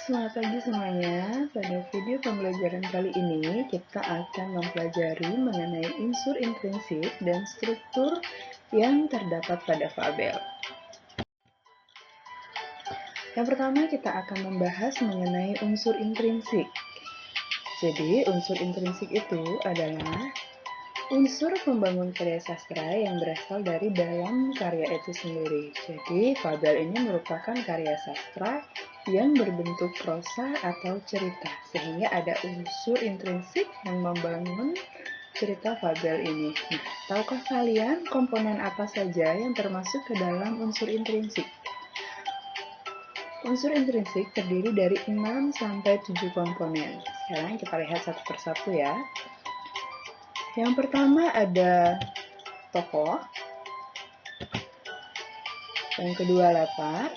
Selamat pagi semuanya. Pada video pembelajaran kali ini, kita akan mempelajari mengenai unsur intrinsik dan struktur yang terdapat pada fabel. Yang pertama, kita akan membahas mengenai unsur intrinsik. Jadi, unsur intrinsik itu adalah unsur pembangun karya sastra yang berasal dari dalam karya itu sendiri. Jadi, fabel ini merupakan karya sastra yang berbentuk prosa atau cerita, sehingga ada unsur intrinsik yang membangun cerita fabel ini. Nah, tahukah kalian komponen apa saja yang termasuk ke dalam unsur intrinsik? Unsur intrinsik terdiri dari 6-7 komponen. Sekarang kita lihat satu persatu ya. Yang pertama ada tokoh, yang kedua latar,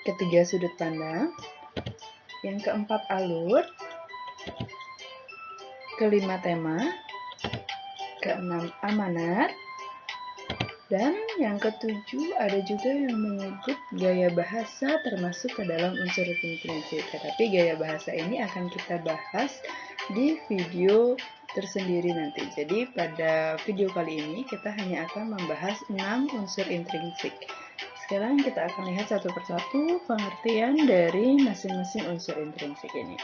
ketiga sudut pandang, yang keempat alur, kelima tema, keenam amanat, dan yang ketujuh ada juga yang menyebut gaya bahasa termasuk ke dalam unsur intrinsik. Tetapi gaya bahasa ini akan kita bahas di video tersendiri nanti. Jadi pada video kali ini kita hanya akan membahas 6 unsur intrinsik. Sekarang kita akan lihat satu persatu pengertian dari masing-masing unsur intrinsik ini.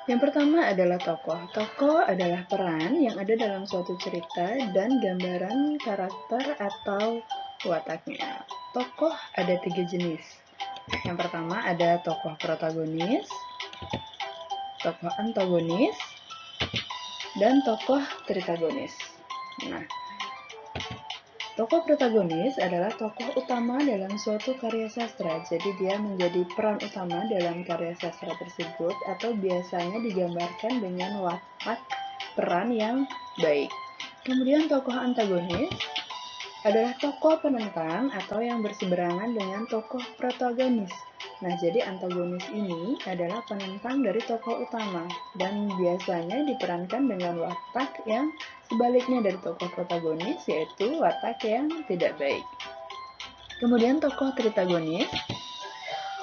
Yang pertama adalah tokoh. Tokoh adalah peran yang ada dalam suatu cerita dan gambaran karakter atau wataknya. Tokoh ada 3 jenis. Yang pertama ada tokoh protagonis, tokoh antagonis, dan tokoh tritagonis. Nah, tokoh protagonis adalah tokoh utama dalam suatu karya sastra. Jadi dia menjadi peran utama dalam karya sastra tersebut atau biasanya digambarkan dengan watak peran yang baik. Kemudian tokoh antagonis adalah tokoh penentang atau yang berseberangan dengan tokoh protagonis. Nah, jadi antagonis ini adalah penentang dari tokoh utama dan biasanya diperankan dengan watak yang sebaliknya dari tokoh protagonis, yaitu watak yang tidak baik. Kemudian tokoh tritagonis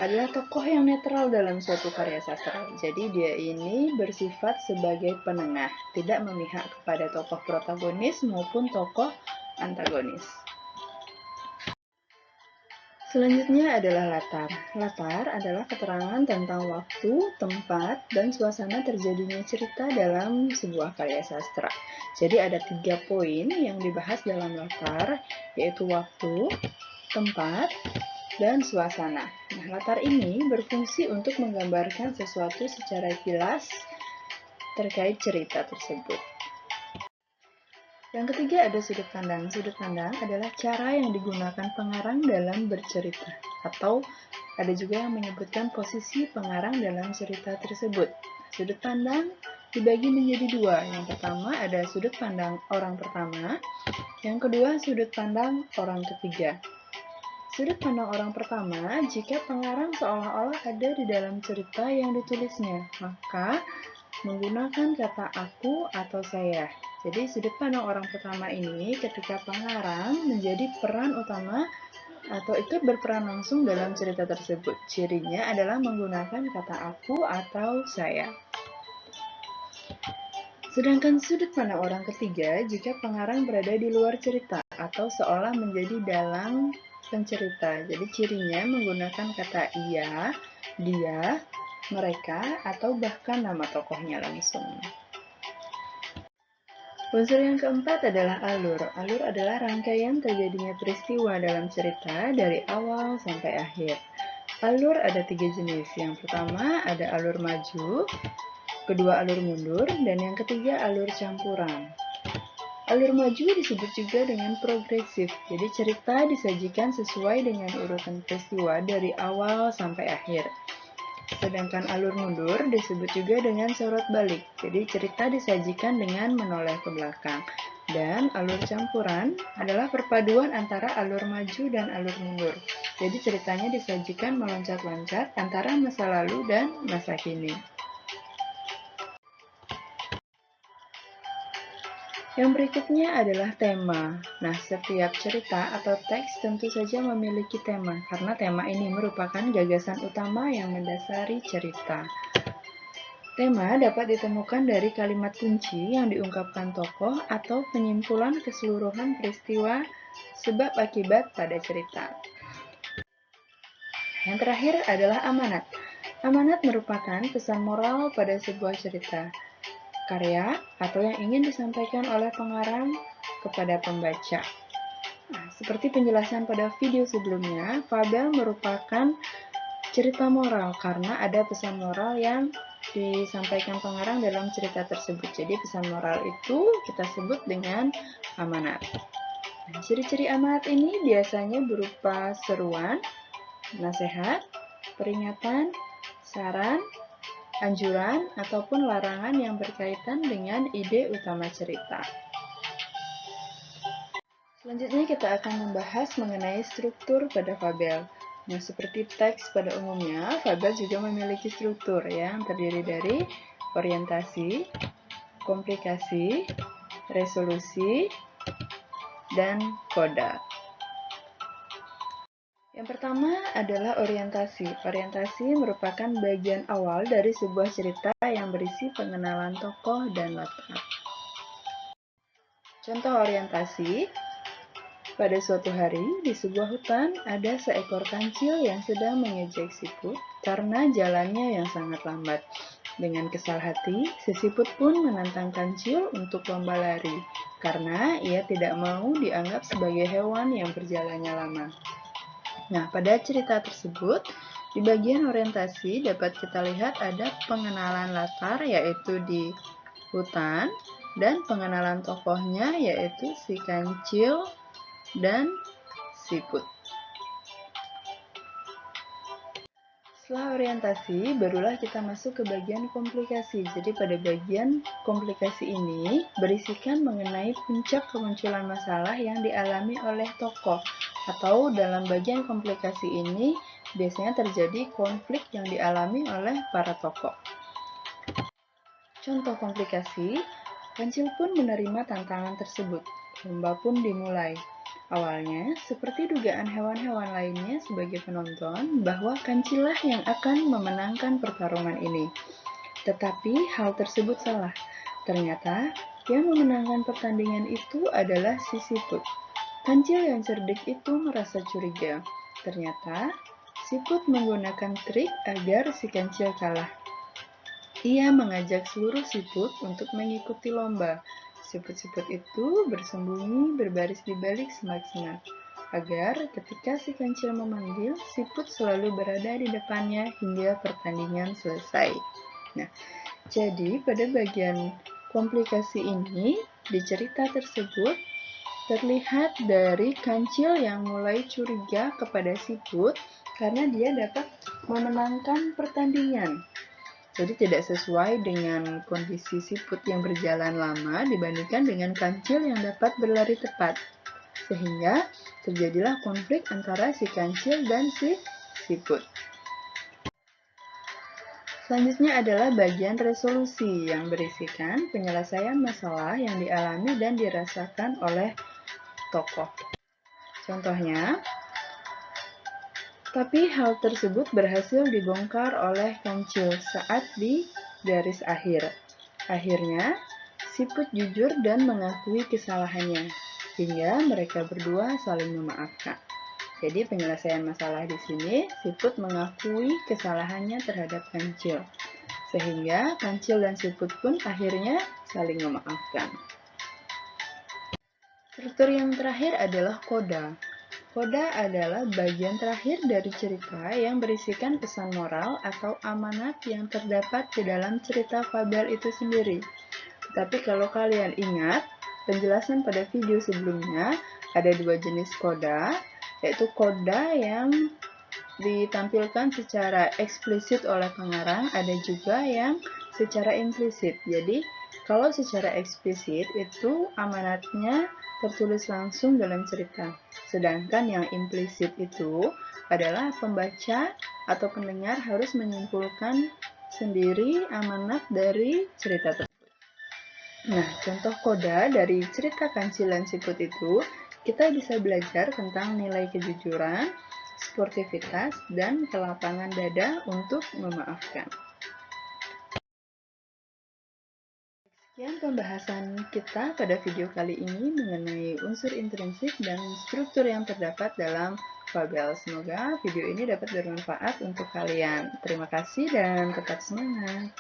adalah tokoh yang netral dalam suatu karya sastra. Jadi dia ini bersifat sebagai penengah, tidak memihak kepada tokoh protagonis maupun tokoh antagonis. Selanjutnya adalah latar. Latar adalah keterangan tentang waktu, tempat, dan suasana terjadinya cerita dalam sebuah karya sastra. Jadi ada 3 poin yang dibahas dalam latar, yaitu waktu, tempat, dan suasana. Nah, latar ini berfungsi untuk menggambarkan sesuatu secara jelas terkait cerita tersebut. Yang ketiga ada sudut pandang. Sudut pandang adalah cara yang digunakan pengarang dalam bercerita, atau ada juga yang menyebutkan posisi pengarang dalam cerita tersebut. Sudut pandang dibagi menjadi 2. Yang pertama ada sudut pandang orang pertama, yang kedua sudut pandang orang ketiga. Sudut pandang orang pertama, jika pengarang seolah-olah ada di dalam cerita yang ditulisnya, maka menggunakan kata aku atau saya. Jadi sudut pandang orang pertama ini ketika pengarang menjadi peran utama atau ikut berperan langsung dalam cerita tersebut. Cirinya adalah menggunakan kata aku atau saya. Sedangkan sudut pandang orang ketiga jika pengarang berada di luar cerita atau seolah menjadi dalam pencerita. Jadi cirinya menggunakan kata ia, dia, mereka, atau bahkan nama tokohnya langsung. Unsur yang keempat adalah alur. Alur adalah rangkaian terjadinya peristiwa dalam cerita dari awal sampai akhir. Alur ada 3 jenis. Yang pertama ada alur maju, kedua alur mundur, dan yang ketiga alur campuran. Alur maju disebut juga dengan progresif. Jadi cerita disajikan sesuai dengan urutan peristiwa dari awal sampai akhir. Sedangkan alur mundur disebut juga dengan sorot balik. Jadi cerita disajikan dengan menoleh ke belakang. Dan alur campuran adalah perpaduan antara alur maju dan alur mundur. Jadi ceritanya disajikan meloncat-loncat antara masa lalu dan masa kini. Yang berikutnya adalah tema. Nah, setiap cerita atau teks tentu saja memiliki tema, karena tema ini merupakan gagasan utama yang mendasari cerita. Tema dapat ditemukan dari kalimat kunci yang diungkapkan tokoh atau penyimpulan keseluruhan peristiwa sebab akibat pada cerita. Yang terakhir adalah amanat. Amanat merupakan pesan moral pada sebuah cerita, karya, atau yang ingin disampaikan oleh pengarang kepada pembaca. Nah, seperti penjelasan pada video sebelumnya, fabel merupakan cerita moral karena ada pesan moral yang disampaikan pengarang dalam cerita tersebut. Jadi pesan moral itu kita sebut dengan amanat. Nah, ciri-ciri amanat ini biasanya berupa seruan, nasihat, peringatan, saran, anjuran, ataupun larangan yang berkaitan dengan ide utama cerita. Selanjutnya kita akan membahas mengenai struktur pada fabel. Nah, seperti teks pada umumnya, fabel juga memiliki struktur yang terdiri dari orientasi, komplikasi, resolusi, dan koda. Yang pertama adalah orientasi. Orientasi merupakan bagian awal dari sebuah cerita yang berisi pengenalan tokoh dan latar. Contoh orientasi, pada suatu hari di sebuah hutan ada seekor kancil yang sedang mengejek siput karena jalannya yang sangat lambat. Dengan kesal hati, si siput pun menantang kancil untuk lomba lari karena ia tidak mau dianggap sebagai hewan yang berjalannya lama. Nah, pada cerita tersebut, di bagian orientasi dapat kita lihat ada pengenalan latar yaitu di hutan dan pengenalan tokohnya yaitu si kancil dan siput. Setelah orientasi, barulah kita masuk ke bagian komplikasi. Jadi pada bagian komplikasi ini berisikan mengenai puncak kemunculan masalah yang dialami oleh tokoh. Atau dalam bagian komplikasi ini biasanya terjadi konflik yang dialami oleh para tokoh. Contoh komplikasi, Kancil pun menerima tantangan tersebut. Lomba pun dimulai. Awalnya, seperti dugaan hewan-hewan lainnya sebagai penonton, bahwa Kancillah yang akan memenangkan pertarungan ini. Tetapi hal tersebut salah. Ternyata, yang memenangkan pertandingan itu adalah si siput. Kancil yang cerdik itu merasa curiga. Ternyata, siput menggunakan trik agar si kancil kalah. Ia mengajak seluruh siput untuk mengikuti lomba. Siput-siput itu bersembunyi berbaris di balik semak-semak, agar ketika si kancil memanggil, siput selalu berada di depannya hingga pertandingan selesai. Nah, jadi pada bagian komplikasi ini, di cerita tersebut, terlihat dari kancil yang mulai curiga kepada siput karena dia dapat memenangkan pertandingan. Jadi tidak sesuai dengan kondisi siput yang berjalan lama dibandingkan dengan kancil yang dapat berlari tepat. Sehingga terjadilah konflik antara si kancil dan si siput. Selanjutnya adalah bagian resolusi yang berisikan penyelesaian masalah yang dialami dan dirasakan oleh tokoh. Contohnya, tapi hal tersebut berhasil dibongkar oleh Kancil saat di garis akhir. Akhirnya, siput jujur dan mengakui kesalahannya, hingga mereka berdua saling memaafkan. Jadi penyelesaian masalah di sini, siput mengakui kesalahannya terhadap Kancil, sehingga Kancil dan siput pun akhirnya saling memaafkan. Struktur yang terakhir adalah koda. Koda adalah bagian terakhir dari cerita yang berisikan pesan moral atau amanat yang terdapat di dalam cerita fabel itu sendiri. Tetapi kalau kalian ingat, penjelasan pada video sebelumnya ada dua jenis koda, yaitu koda yang ditampilkan secara eksplisit oleh pengarang, ada juga yang secara implisit. Jadi, kalau secara eksplisit itu amanatnya tertulis langsung dalam cerita. Sedangkan yang implisit itu adalah pembaca atau pendengar harus menyimpulkan sendiri amanat dari cerita tersebut. Nah, contoh koda dari cerita Kancilan Siput itu, kita bisa belajar tentang nilai kejujuran, sportivitas, dan kelapangan dada untuk memaafkan. Sekian pembahasan kita pada video kali ini mengenai unsur intrinsik dan struktur yang terdapat dalam fabel. Semoga video ini dapat bermanfaat untuk kalian. Terima kasih dan tetap semangat.